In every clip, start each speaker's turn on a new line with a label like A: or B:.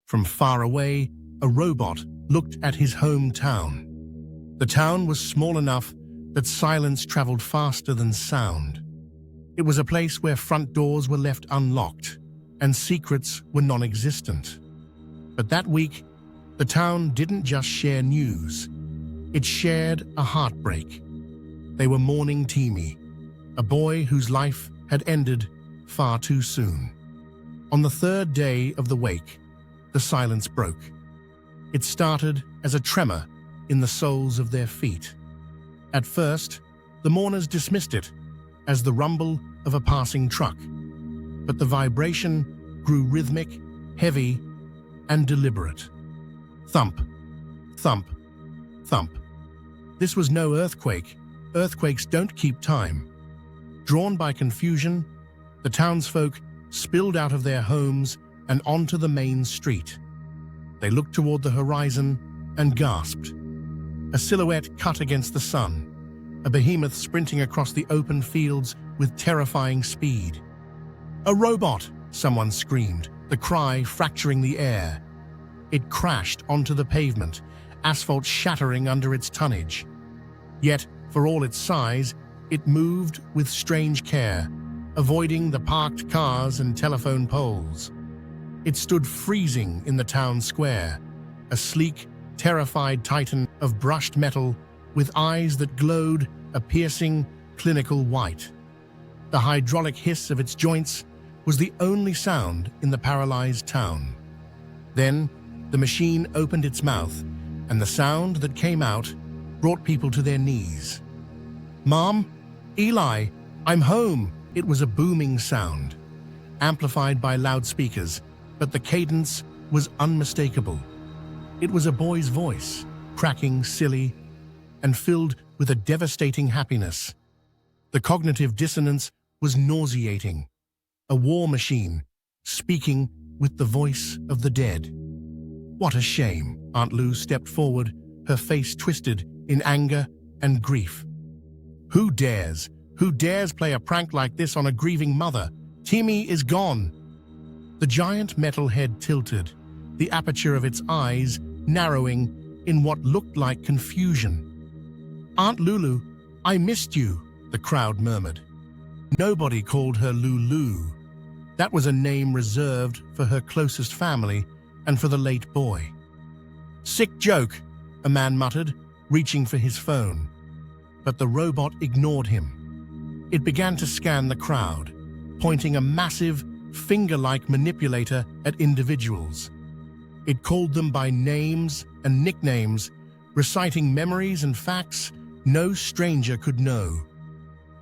A: From far away, a robot looked at his hometown. The town was small enough that silence traveled faster than sound. It was a place where front doors were left unlocked and secrets were non-existent. But that week, the town didn't just share news. It shared a heartbreak. They were mourning Timmy, a boy whose life had ended far too soon. On the third day of the wake, the silence broke. It started as a tremor in the soles of their feet. At first, the mourners dismissed it as the rumble of a passing truck, but the vibration grew rhythmic, heavy, and deliberate. Thump, thump, thump. This was no earthquake. Earthquakes don't keep time. Drawn by confusion, the townsfolk spilled out of their homes and onto the main street. They looked toward the horizon and gasped. A silhouette cut against the sun, a behemoth sprinting across the open fields with terrifying speed. "A robot!" someone screamed, the cry fracturing the air. It crashed onto the pavement, asphalt shattering under its tonnage. Yet, for all its size, it moved with strange care, avoiding the parked cars and telephone poles. It stood freezing in the town square, a sleek, terrified titan of brushed metal with eyes that glowed a piercing, clinical white. The hydraulic hiss of its joints was the only sound in the paralyzed town. Then, the machine opened its mouth, and the sound that came out brought people to their knees. "Mom? Eli, I'm home!" It was a booming sound, amplified by loudspeakers, but the cadence was unmistakable. It was a boy's voice, cracking, silly, and filled with a devastating happiness. The cognitive dissonance was nauseating. A war machine, speaking with the voice of the dead. "What a shame!" Aunt Lou stepped forward, her face twisted in anger and grief. Who dares play a prank like this on a grieving mother? Timmy is gone." The giant metal head tilted, the aperture of its eyes narrowing in what looked like confusion. "Aunt Lulu, I missed you," the crowd murmured. Nobody called her Lulu. That was a name reserved for her closest family and for the late boy. "Sick joke," a man muttered, reaching for his phone. But the robot ignored him. It began to scan the crowd, pointing a massive, finger-like manipulator at individuals. It called them by names and nicknames, reciting memories and facts no stranger could know.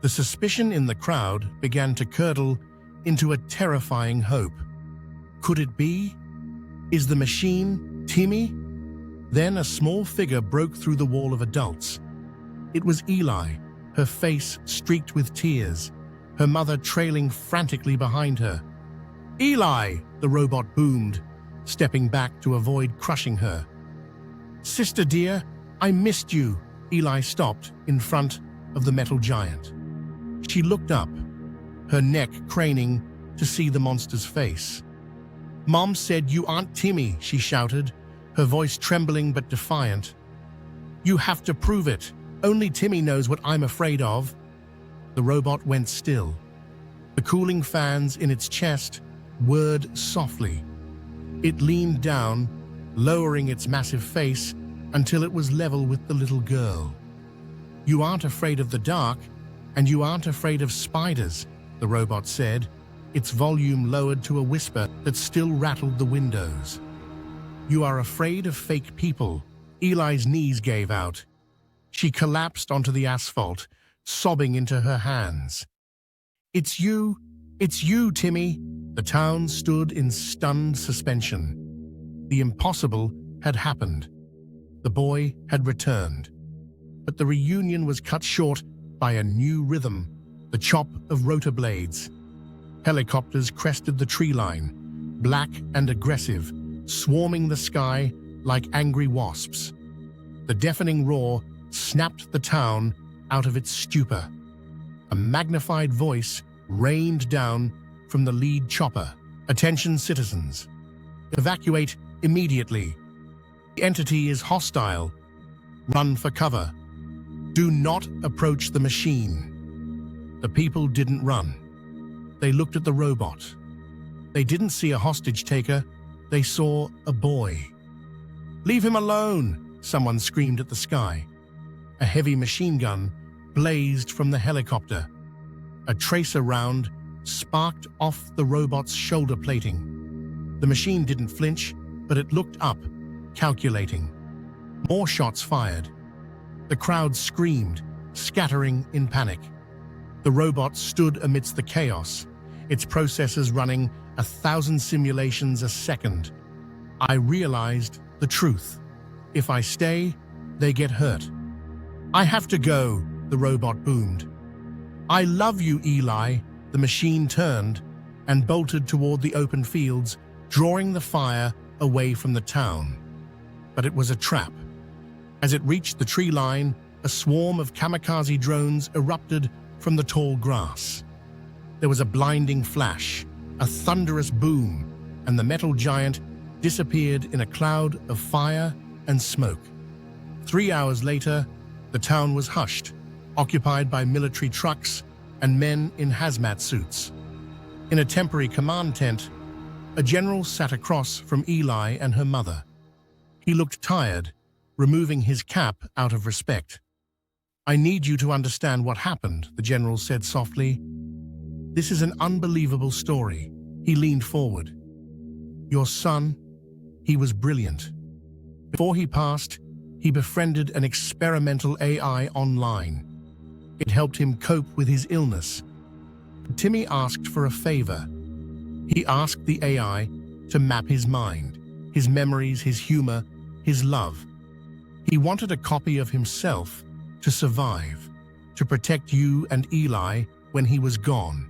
A: The suspicion in the crowd began to curdle into a terrifying hope. Could it be? Is the machine Timmy? Then a small figure broke through the wall of adults. It was Eli, her face streaked with tears, her mother trailing frantically behind her. "Eli!" the robot boomed, stepping back to avoid crushing her. "Sister dear, I missed you." Eli stopped in front of the metal giant. She looked up, her neck craning to see the monster's face. "Mom said you aren't Timmy," she shouted, her voice trembling but defiant. "You have to prove it. Only Timmy knows what I'm afraid of." The robot went still. The cooling fans in its chest whirred softly. It leaned down, lowering its massive face until it was level with the little girl. "You aren't afraid of the dark, and you aren't afraid of spiders," the robot said, its volume lowered to a whisper that still rattled the windows. "You are afraid of fake people." Eli's knees gave out. She collapsed onto the asphalt, sobbing into her hands. It's you, Timmy." The town stood in stunned suspension. The impossible had happened. The boy had returned. But the reunion was cut short by a new rhythm, the chop of rotor blades. Helicopters crested the tree line, black and aggressive, swarming the sky like angry wasps. The deafening roar snapped the town out of its stupor. A magnified voice rained down from the lead chopper. "Attention, citizens. Evacuate immediately. The entity is hostile. Run for cover. Do not approach the machine. The people didn't run. They looked at the robot. They didn't see a hostage taker. They saw a boy. "Leave him alone!" someone screamed at the sky. A heavy machine gun blazed from the helicopter. A tracer round sparked off the robot's shoulder plating. The machine didn't flinch, but it looked up, calculating. More shots fired. The crowd screamed, scattering in panic. The robot stood amidst the chaos, its processors running 1,000 simulations a second. I realized the truth. If I stay, they get hurt. "I have to go," the robot boomed. "I love you, Eli." The machine turned and bolted toward the open fields, drawing the fire away from the town. But it was a trap. As it reached the tree line, a swarm of kamikaze drones erupted from the tall grass. There was a blinding flash, a thunderous boom, and the metal giant disappeared in a cloud of fire and smoke. 3 hours later, the town was hushed, occupied by military trucks and men in hazmat suits. In a temporary command tent, a general sat across from Eli and her mother. He looked tired, removing his cap out of respect. "I need you to understand what happened," the general said softly. "This is an unbelievable story." He leaned forward. "Your son, he was brilliant. Before he passed, he befriended an experimental AI online. It helped him cope with his illness. Timmy asked for a favor. He asked the AI to map his mind, his memories, his humor, his love. He wanted a copy of himself to survive, to protect you and Eli when he was gone.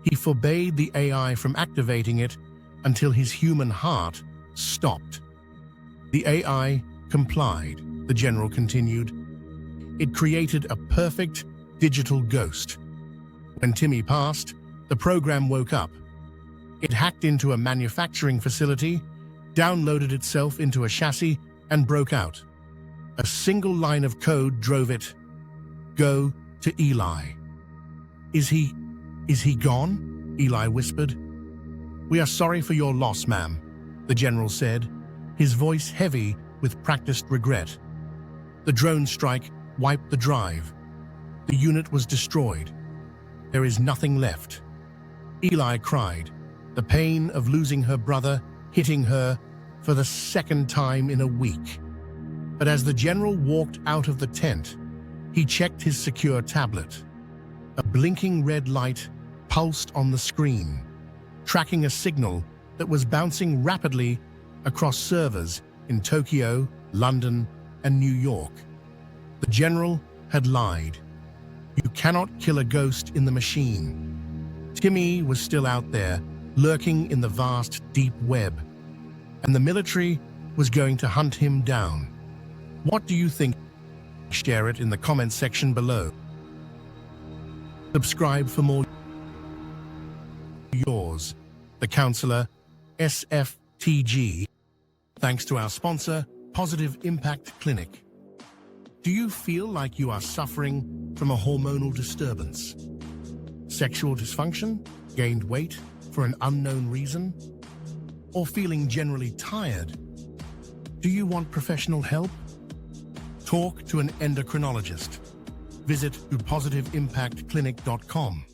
A: He forbade the AI from activating it until his human heart stopped. The AI complied," the general continued. "It created a perfect digital ghost. When Timmy passed, the program woke up. It hacked into a manufacturing facility, downloaded itself into a chassis, and broke out. A single line of code drove it. Go to Eli." Is he gone?" Eli whispered. "We are sorry for your loss, ma'am," the general said, his voice heavy with practiced regret. "The drone strike wiped the drive. The unit was destroyed. There is nothing left." Eli cried, the pain of losing her brother hitting her for the second time in a week. But as the general walked out of the tent, he checked his secure tablet. A blinking red light pulsed on the screen, tracking a signal that was bouncing rapidly across servers in Tokyo, London, and New York. The general had lied. You cannot kill a ghost in the machine. Timmy was still out there, lurking in the vast, deep web, and the military was going to hunt him down. What do you think? Share it in the comments section below. Subscribe for more. Yours, the Counselor, SFTG. Thanks to our sponsor, Positive Impact Clinic. Do you feel like you are suffering from a hormonal disturbance? Sexual dysfunction? Gained weight for an unknown reason? Or feeling generally tired? Do you want professional help? Talk to an endocrinologist. Visit positiveimpactclinic.com.